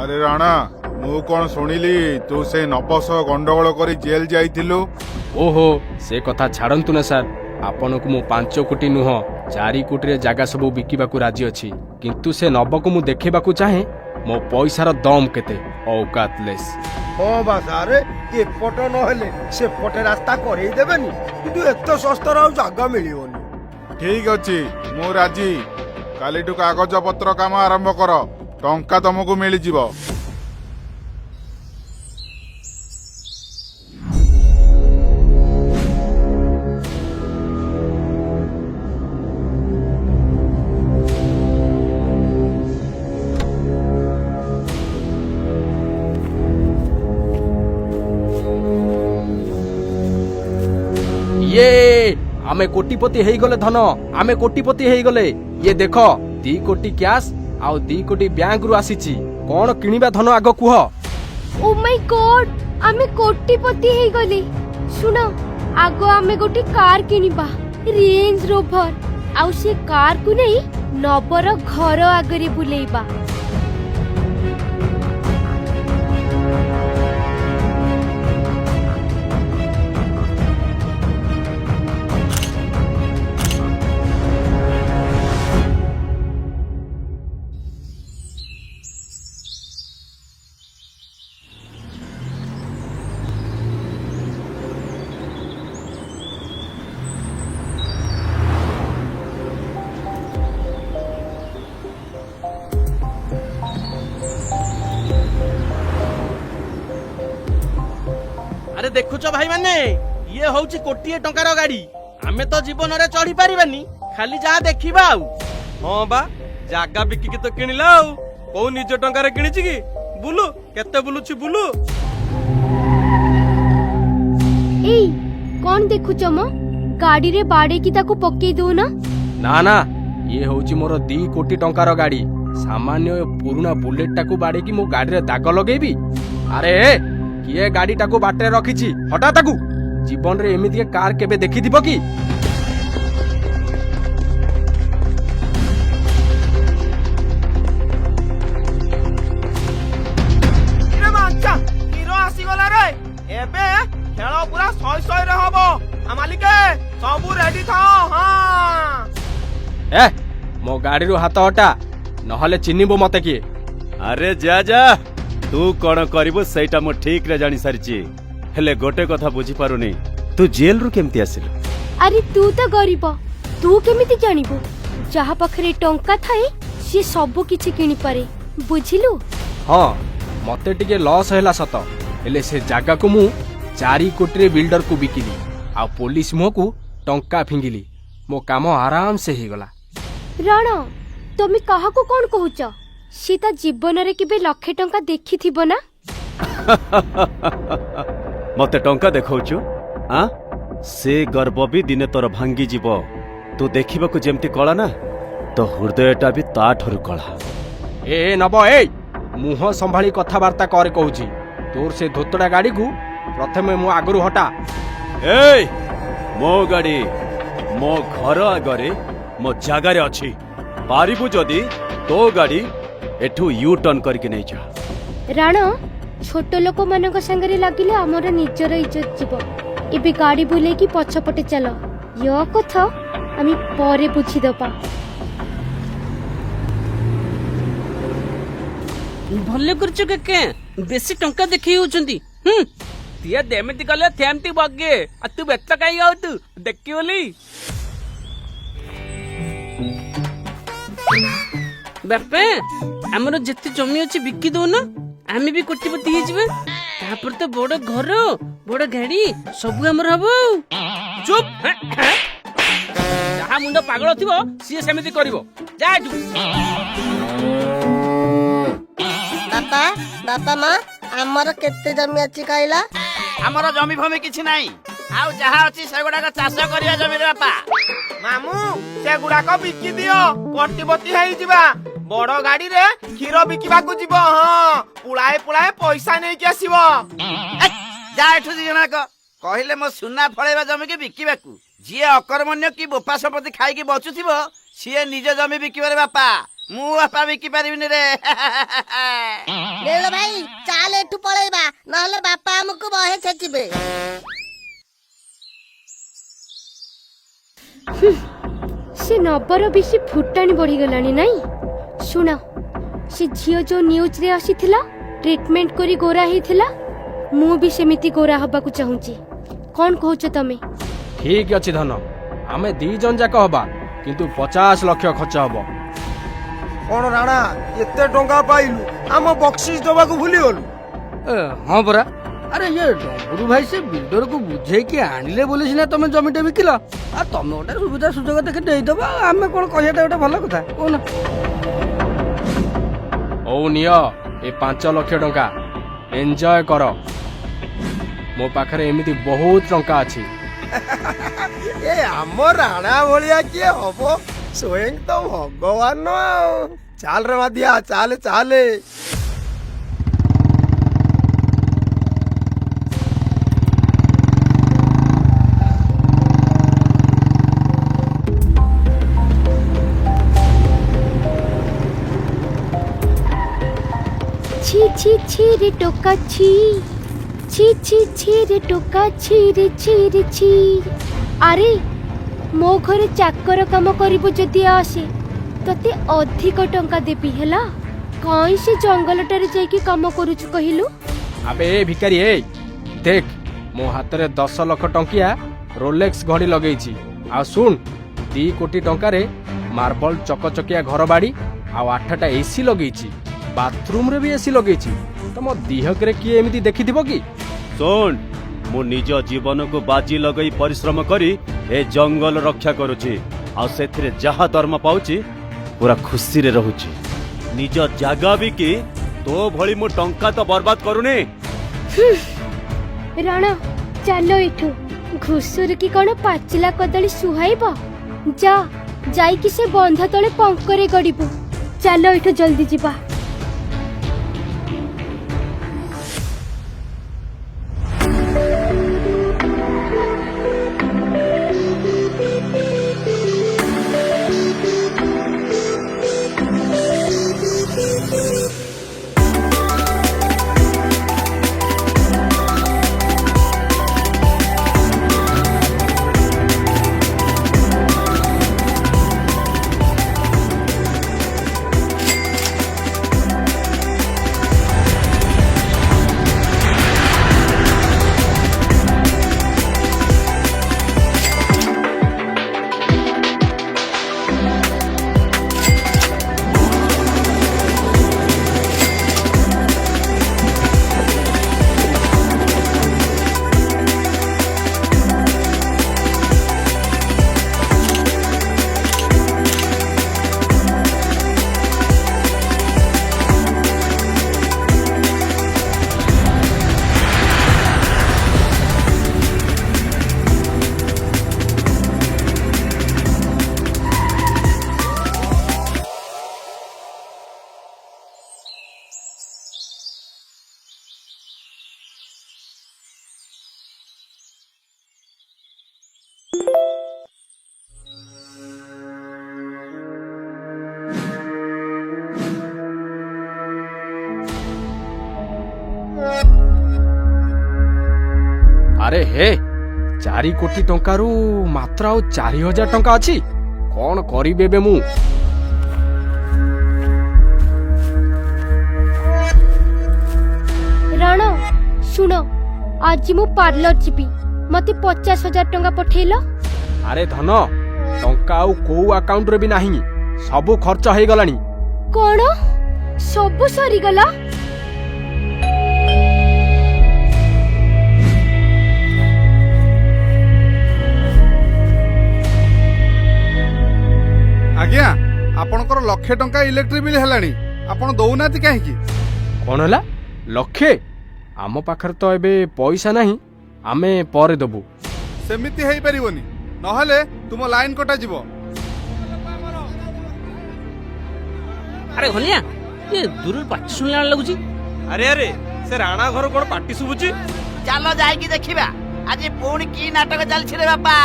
अरे राणा मु कौन शुणिली तू से नपस गंडगोल करी जेल जाइथिलु। ओहो से कथा छाड़तु ना सार आपन को मु 5 कोटी नुह 4 कोटी रे जागा सब बिकिबाकू राजी अछि किंतु से नब को मु देखेबाकू चाहे मो पैसार दम केते औकातलेस। हाँ बा सारे ये पट नहेले से पटे रास्ता करई देबेनी किंतु एतो सस्ता रा जागा मिलियोनी। ठीक अछि मु राजी कालीटू कागज पत्र काम आरंभ कर टंका तुमको मिल जिवो। ये आमे कोटिपति हेई गले धन आमे कोटिपति हेई गले। ये देख 2 कोटी कैश आउ 2 कोटी बैंक रु आसीची कोन किनिबा धन आगो कुह। ओ माय गॉड आमे कोटिपति हेई गली। सुनो आगो आमे गोटी कार किनिबा रेंज रोवर आउ से कार को नहीं नबर घर आगरे बुलेइबा। अरे देखुच भाई माने ये होची कोटिए टंकार गाड़ी आमे तो जीवन रे चढ़ी पारिबानी खाली जा देखिबा आउ। हां बा जागा बिकी के तो किनिला आउ को निज टंकार किनिछि की बुलु केते बुलुछि बुलु। ए कौन देखुच म गाड़ी रे बाड़े की ताको पक्के दो ना। ना ना ये होची मोर 2 कोटी टंकार गाड़ी सामान्य पुराना बुलेट टाकू बाड़े की मो गाड़ी रे दाग लगेबी। अरे किए गाड़ी टाकू बाटे रखिछि हटा ताकू जीवन रे एमिति कार केबे देखि दिबो की। रे मांचा हीरो आसी गला रे एबे खेल पूरा 100 रे हबो आ मालिके सब रेडी था। हां ए मो गाड़ी रो हाथ हटा नहले चिन्हिबो मते की। अरे जा जा तू कौन करिबो सेटा मो ठीक रे जानी सारिची हेले गोटे कथा बुझी पारुनी तू जेल रु केमती आसिल। अरे तू तो गरीब तू केमिति जानिबो जहा पखरे टंका थाए से सब किछि किनि पारे बुझिलु। हां मते टिके लॉस हैला सत हेले से जागा को मु 4 कोटी रे बिल्डर को बिकिली आ पुलिस मो को टंका फिंगिली मो काम आराम से ही गला। राणा तुम काहा को कोन कहूच सीता जीवन रे केबे लाखे टंका देखि थिबो ना। मते टंका देखौछु आ से गर्व भी दिने तोर भांगी जीव तू देखिबा को जेमती कला ना तो हृदयटा भी ता ठरु कला। ए नब ए मुह संभाली कथा वार्ता करे कहूची तोर से धोतडा गाड़ी को प्रथमे मु आगरु हटा। ए मो गाड़ी मो घर आगरे मो जागारे अछि पारिबु जदी तो गाड़ी एठू यू टर्न करके नहीं जा। राणा छोट लोक मानक संगरे लागिले हमर निजर इज्जत जीव एबे गाड़ी बुले की पछपटे चल यो कथा आमी परे बुझी दबा। भले करछ के बेसी टंका देखि होचंती तिया देमेति गले थेमती बगे आ तू बेत काई आउ तू देखि बोली। बापे हमरो जत्ते जमी अछि बिक्की दो ना आमी भी कोटिपति हे जिवे तापर तो बड़ घर बड़ गाड़ी सब हमर हबो। चुप जहा मुंड पागल थिबो सी सेमिति करबो जा तू। बापा बापा मां हमर केते जमी अछि कहला। हमर जमी भूमि किछि नाही आउ जहा अछि से गुडा चाष करिया जमी रे बापा। मामू से गुडा को बिकी दियो कोटिपति हेई जिबा बड़ गाड़ी रे क्षीर बिकिबा को जीव। हां पुलाए पुलाए पैसा नै के आसीबो जा एठु दिजना को कहिले मो सुना फळेबा जमी के बिकिबा को जे अकर्मण्य की बोपा संपत्ति खाई की बचुथिबो ସିଏ ନିଜ ଜମି ବିକିବ ରେ ବାପା। ମୁଁ ବାପା ବିକି ପାରିବିନି ରେ। ନୀଳ ଭାଇ ଚାଲ ଏଠୁ ପଳେଇବା, ନହେଲେ ବାପା ଆମକୁ ବହେ ଛେଚିବେ। ସେ ନବର ବେଶୀ ଫୁଟାଣି ବଢିଗଲାଣି ନାଇଁ। ଶୁଣ, ସେ ଝିଅ ଯୋଉ ନ୍ୟୁଜରେ ଆସିଥିଲା ଟ୍ରିଟମେଣ୍ଟ କରି ଗୋରା ହେଇଥିଲା, ମୁଁ ବି ସେମିତି ଗୋରା ହବାକୁ ଚାହୁଁଛି। କଣ କହୁଛ ତମେ? ଠିକ ଅଛି ଧନ, ଆମେ 2 ଜଣ ଯାକ ହବା, କିନ୍ତୁ 50 ଲକ୍ଷ ଖର୍ଚ୍ଚ ହବ। କଣ ରାଣା ଏତେ ଟଙ୍କା ପାଇଲୁ, ଆମ ବକ୍ସିସ ଦବାକୁ ଭୁଲିଗଲୁ? ହଁ ପରା। ଆରେ ଇଏ ଡମ୍ବୁରୁ ଭାଇ ସେ ବିଲ୍ଡରକୁ ବୁଝେଇକି ଆଣିଲେ ବୋଲି ସିନା ତମେ ଜମିଟା ବିକିଲ। ଆଉ ତମେ ଗୋଟେ ସୁବିଧା ସୁଯୋଗ ଦେଖି ଦେଇଦବ, ଆଉ ଆମେ କଣ କହିବାଟା ଗୋଟେ ଭଲ କଥା କହୁନ? ହଉ ନିଅ ଏ 5 ଲକ୍ଷ ଟଙ୍କା, ଏନ୍ଜୟ କର। ମୋ ପାଖରେ ଏମିତି ବହୁତ ଟଙ୍କା ଅଛି। ଏ ଆମ ରାଣା ଭଳିଆ କିଏ ହବ? ସ୍ୱୟଂ ତ ଭଗବାନ ଆଉ। ଚାଲ ରେ ମାଦିଆ, ଚାଲେ ଚାଲେ। ছি ছি ছি রে টোকা ছি, ছি ছি ছি রে টোকা ছি রে ছি রে ছি। আরে ମୋ ଘରେ ଚାକର କାମ କରିବୁ ଯଦି ଆସେ, ତତେ ଅଧିକ ଟଙ୍କା ଦେବି ହେଲା। କାଇଁ ସେ ଜଙ୍ଗଲଟାରେ ଯାଇକି କାମ କରୁଛୁ କହିଲୁ? ଆବେ ଏ ଭିକାରୀ, ଏ ଦେଖ ମୋ ହାତରେ 10 ଲକ୍ଷ ଟଙ୍କିଆ ରୋଲେକ୍ସ ଘଡ଼ି ଲଗେଇଛି। ଆଉ ଶୁଣ, 2 କୋଟି ଟଙ୍କାରେ ମାର୍ବଲ ଚକଚକିଆ ଘର ବାଡ଼ି ଆଉ 8ଟା ଏସି ଲଗେଇଛି। ବାଥରୁମରେ ବି ଏସି ଲଗେଇଛି। ତମ ଦିହକରେ କିଏ ଏମିତି ଦେଖିଥିବ କି? ଶୁଣ, ମୁଁ ନିଜ ଜୀବନକୁ ବାଜି ଲଗେଇ ପରିଶ୍ରମ କରି ଏ ଜଙ୍ଗଲ ରକ୍ଷା କରୁଛି, ଆଉ ସେଥିରେ ଯାହା ଦରମା ପାଉଛି ପୁରା ଖୁସିରେ ରହୁଛି। ନିଜ ଜାଗା ବିକି ତୋ ଭଳି ମୁଁ ଟଙ୍କା ତ ବର୍ବାଦ କରୁନି। ରାଣା ଚାଲ ଏଠୁ। ଘୁଷୁର କି କଣ ପାଚିଲା କଦଳୀ ସୁହାଇବ? ଯା ଯାଇକି ସେ ବନ୍ଧ ତଳେ ପଙ୍କରେ ଗଡ଼ିବୁ। ଚାଲ ଏଠୁ ଜଲ୍ଦି ଯିବା। ଆରେ ହେ, 4 କୋଟି ଟଙ୍କାରୁ ମାତ୍ର ଆଉ 4000 ଟଙ୍କା ଅଛି। କଣ କରିବି ଏବେ ମୁଁ? ରାଣା ଶୁଣ, ଆଜି ମୁଁ ପାର୍ଲର ଯିବି, ମତେ 50,000 ଟଙ୍କା ପଠେଇଲ। ଆରେ ଧନ, ଟଙ୍କା ଆଉ କୋଉ ଆକାଉଣ୍ଟରେ ବି ନାହିଁ, ସବୁ ଖର୍ଚ୍ଚ ହେଇଗଲାଣି। କଣ ସବୁ ସରିଗଲା? ଆଜ୍ଞା, ଆପଣଙ୍କର 1,00,000 ଟଙ୍କା ଇଲେକ୍ଟ୍ରିକ୍ ବିଲ୍ ହେଲାଣି, ଆପଣ ଦଉନାହାନ୍ତି କାହିଁକି? କଣ ହେଲା? 1,00,000? ଆମ ପାଖରେ ତ ଏବେ ପଇସା ନାହିଁ, ଆମେ ପରେ ଦେବୁ। ସେମିତି ହେଇପାରିବନି, ନହେଲେ ତୁମ ଲାଇନ କଟାଯିବ। ଆରେ ଘନିଆ, ଏ ଦୂରରୁ ପାଟି ଶୁଣିଲା ଭଳିଆ ଲାଗୁଛି। ଆରେ ଆରେ, ସେ ରାଣା ଘର କଣ ପାଟି ଶୁଭୁଛି? ଚାଲ ଯାଇକି ଦେଖିବା ଆଜି ପୁଣି କି ନାଟକ ଚାଲିଛି ରେ ବାପା।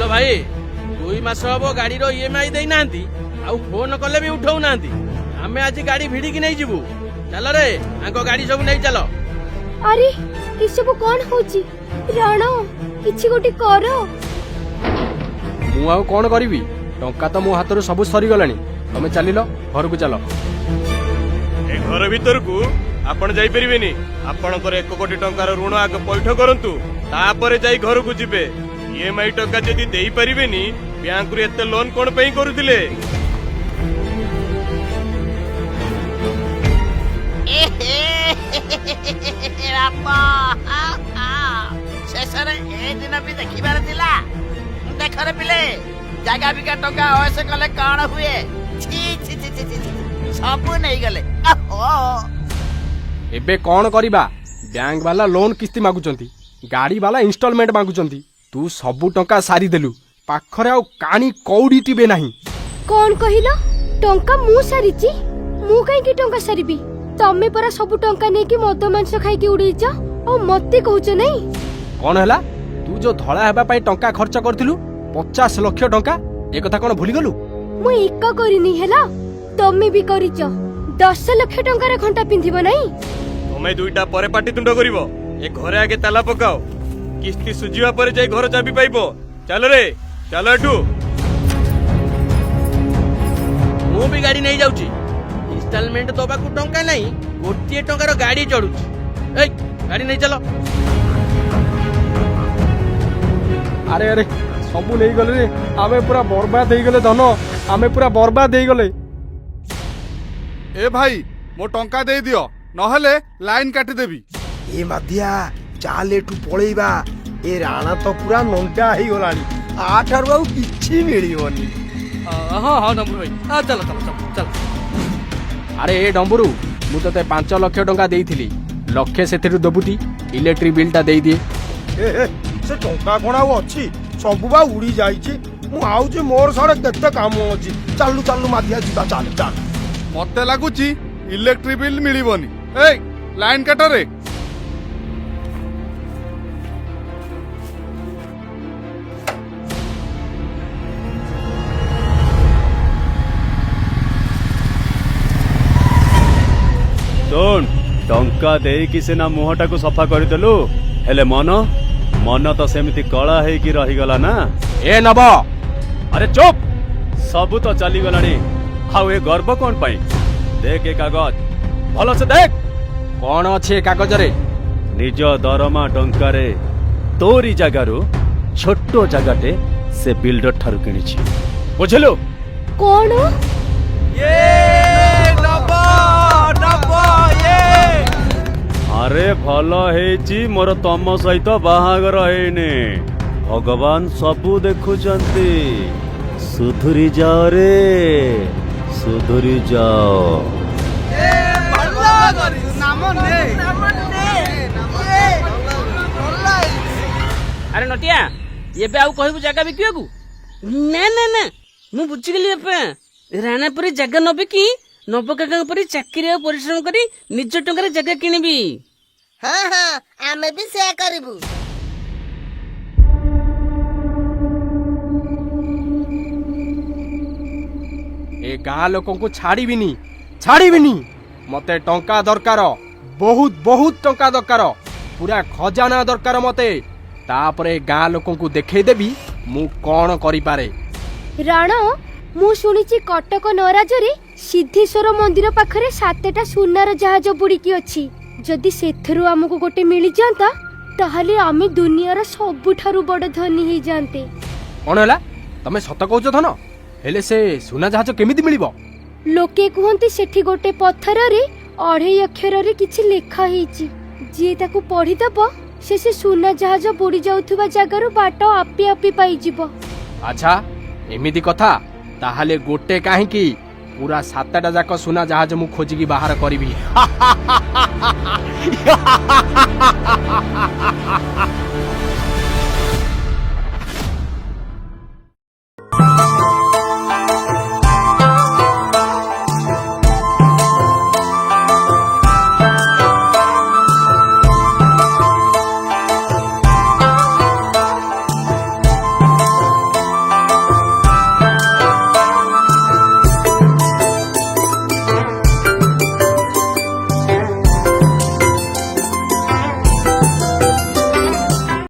ଭାଇ 2 ମାସ ହବ ଗାଡିର ଇଏମଆଇ ଦେଇନାହାନ୍ତି ଆଉ ଫୋନ କଲେ ବି ଉଠଉନାହାନ୍ତି। ଆମେ ଆଜି ଗାଡି ଭିଡିକି ନେଇଯିବୁ। ଚାଲ ରେ ଆଙ୍କ ଗାଡି ସବୁ ନେଇ ଚାଲ। ଆରେ ଏସବୁ କଣ ହଉଛି? ରାଣ କିଛି ଗୋଟେ କର। ମୁଁ ଆଉ କଣ କରିବି? ଟଙ୍କା ତ ମୋ ହାତରୁ ସବୁ ସରିଗଲାଣି। ତମେ ଚାଲିଲ ଘରକୁ ଚାଲ। ଏ ଘର ଭିତରକୁ ଆପଣ ଯାଇପାରିବେନି। ଆପଣଙ୍କର 1 କୋଟି ଟଙ୍କାର ଋଣ ଆଗ ପୈଠ କରନ୍ତୁ, ତାପରେ ଯାଇ ଘରକୁ ଯିବେ। ଇଏମଆଇ ଟଙ୍କା ଯଦି ଦେଇପାରିବେନି ବ୍ୟାଙ୍କରୁ ଏତେ ଲୋନ କଣ ପାଇଁ କରୁଥିଲେ? ଶେଷରେ ଏ ଦିନ ବି ଦେଖିବାର ଥିଲା। ଦେଖରେ ପିଲେ ଜାଗା ବିକା ଟଙ୍କା ଅୟସ କଲେ କଣ ହୁଏ? ଛି ଛି ଛି ଛି ଛି ସବୁ ନେଇଗଲେ। ଏବେ କଣ କରିବା? ବ୍ୟାଙ୍କ ବାଲା ଲୋନ କିସ୍ତି ମାଗୁଛନ୍ତି, ଗାଡି ବାଲା ଇନଷ୍ଟଲମେଣ୍ଟ ମାଗୁଛନ୍ତି। ତୁ ସବୁ ଟଙ୍କା ସାରିଦେଲୁ, ପାଖରେ ଆଉ କାଣି କଉଡିଟିବେ ନାହିଁ। କଣ କହିଲ? ଟଙ୍କା ମୁଁ ସାରିଛି? ମୁଁ କାହିଁକି ଟଙ୍କା ସାରିବି? ତମେ ପରା ସବୁ ଟଙ୍କା ନେଇକି ମଦ ମାଂସ ଖାଇକି ଉଡେଇଛ ଆଉ ମତେ କହୁଛ ନାଇଁ? କଣ ହେଲା? ତୁ ଯୋଉ ଧଳା ହେବା ପାଇଁ ଟଙ୍କା ଖର୍ଚ୍ଚ କରିଥିଲୁ 50 ଲକ୍ଷ ଟଙ୍କା, ଏ କଥା କଣ ଭୁଲିଗଲୁ? ମୁଁ ଏକ କରିନି ହେଲା, ତମେ ବି କରିଛ। 10 ଲକ୍ଷ ଟଙ୍କାର ଘଣ୍ଟା ପିନ୍ଧିବ ନାଇଁ? ତମେ ଦୁଇଟା ପରେ ପାଟିତୁଣ୍ଡ କରିବ। ଏ ଘରେ ଆଗେ ତାଲା ପକାଅ, କିସ୍ତି ସୁଝିବା ପରେ ଯାଇ ଘର ଚାବି ପାଇବ। ଚାଲ ରେ ଚାଲ ଏଠୁ। ମୁଁ ବି ଗାଡି ନେଇ ଯାଉଛି। ଇନଷ୍ଟଲମେଣ୍ଟ ଦବାକୁ ଟଙ୍କା ନାହିଁ, 1 ଟଙ୍କାର ଗାଡି ଚଢୁଛି। ଏଇ ଗାଡି ନେଇ ଚାଲ। ଆରେ ଆରେ ସବୁ ନେଇଗଲେ ରେ। ଆମେ ପୁରା ବର୍ବାଦ ହେଇଗଲେ ଧନ, ଆମେ ପୁରା ବର୍ବାଦ ହେଇଗଲେ। ଏ ଭାଇ ମୋ ଟଙ୍କା ଦେଇଦିଅ, ନହେଲେ ଲାଇନ କାଟିଦେବି। ଏ ମାଧିଆ ଚାଲ ଏଠୁ ପଳେଇବା। ଏ ରାଣା ତ ପୁରା ନଣ୍ଡା ହେଇଗଲାଣି, ଆଠାରୁ ଆଉ କିଛି ମିଳିବନି। ହଁ ହଁ ଡମ୍ବରୁ ଭାଇ, ଚାଲ ଚାଲ ଚାଲ ଚାଲ। ଆରେ ଏ ଡମ୍ବରୁ, ମୁଁ ତତେ 5 ଲକ୍ଷ ଟଙ୍କା ଦେଇଥିଲି, ଲକ୍ଷେ ସେଥିରୁ ଦବୁଟି। ଇଲେକ୍ଟ୍ରିକ ବିଲ୍ ଟା ଦେଇଦିଏ। ସେ ଟଙ୍କା କଣ ଆଉ ଅଛି? ସବୁ ବା ଉଡି ଯାଇଛି। ମୁଁ ଆଉଛି, ମୋର ସାଡେ କେତେ କାମ ଅଛି। ଚାଲୁ ଚାଲୁ ମାଧିଆ ଯିବା, ଚାଲ ଚାଲ। ମତେ ଲାଗୁଛି ଇଲେକ୍ଟ୍ରିକ ବିଲ୍ ମିଳିବନି। ଏଇ ଲାଇନ କାଟରେ। ଶୁଣ, ଟଙ୍କା ଦେଇକି ସିନା ମୁହଁଟାକୁ ସଫା କରିଦେଲୁ, ହେଲେ ମନ ତ ସେମିତି କଳା ହେଇକି ରହିଗଲା ନା। ଏ ନବ, ଆରେ ଚୁପ୍, ସବୁ ତ ଚାଲିଗଲାଣି, ଆଉ ଏ ଗର୍ବ କଣ ପାଇଁ? ଦେଖ ଏ କାଗଜ, ଭଲସେ ଦେଖ। କଣ ଅଛି ଏ କାଗଜରେ? ନିଜ ଦରମା ଟଙ୍କାରେ ତୋରି ଜାଗାରୁ ଛୋଟ ଜାଗାଟେ ସେ ବିଲ୍ଡର ଠାରୁ କିଣିଛି, ବୁଝିଲୁ? କଣ? ଆରେ ଭଲ ହେଇଛି ମୋର ତମ ସହିତ ବାହାଘର ହେଇନି। ଭଗବାନ ସବୁ ଦେଖୁଛନ୍ତି। ସୁଧୁରି ଯାଅ ରେ, ସୁଧୁରି ଯାଅ। ଆରେ ନଟିଆ, ଏବେ ଆଉ କହିବୁ ଜାଗା ବିକିବାକୁ? ନା ନା ନା, ମୁଁ ବୁଝିଗଲି ବାପା। ରାଣା ପରି ଜାଗା ନ ବିକି ନବ କାକାଙ୍କ ପରି ଚାକିରି ଆଉ ପରିଶ୍ରମ କରି ନିଜ ଟଙ୍କାରେ ଜାଗା କିଣିବି। ହଁ ହଁ, ଆମେ ବି ସେୟା କରିବୁ। ଏ ଗାଁ ଲୋକଙ୍କୁ ଛାଡ଼ିବିନି, ଛାଡ଼ିବିନି। ମତେ ଟଙ୍କା ଦରକାର, ବହୁତ ବହୁତ ଟଙ୍କା ଦରକାର, ପୁରା ଖଜାନା ଦରକାର ମତେ। ତାପରେ ଗାଁ ଲୋକଙ୍କୁ ଦେଖେଇଦେବି ମୁଁ କଣ କରିପାରେ। ରାଣ, ମୁଁ ଶୁଣିଛି କଟକ ନରାଜରେ ସିଦ୍ଧେଶ୍ୱର ମନ୍ଦିର ପାଖରେ 7ଟା ସୁନାର ଜାହାଜ ବୁଡିକି ଅଛି। ଯଦି ସେଥିରୁ ଆମକୁ ଗୋଟେ ମିଳିଯାଆନ୍ତା, ତାହେଲେ ଆମେ ଦୁନିଆର ସବୁଠାରୁ ବଡ ଧନୀ ହେଇଯାଆନ୍ତେ। କଣ ହେଲା? ତମେ ସତ କହୁଛ ଧନ? ହେଲେ ସେ ସୁନା ଜାହାଜ କେମିତି ମିଳିବ? ଲୋକେ କୁହନ୍ତି ସେଠି ଗୋଟେ ପଥରରେ 2.5 ଅକ୍ଷରରେ କିଛି ଲେଖା ହେଇଛି। ଯିଏ ତାକୁ ପଢିଦବ, ସେ ସୁନା ଜାହାଜ ବୁଡି ଯାଉଥିବା ଜାଗାରୁ ବାଟ ଆପି ଆପି ପାଇଯିବ। ଆଚ୍ଛା, ଏମିତି କଥା? ତାହେଲେ ଗୋଟେ କାହିଁକି, ପୁରା 7ଟା ଯାକ ସୁନା ଜାହାଜ ମୁଁ ଖୋଜିକି ବାହାର କରିବି।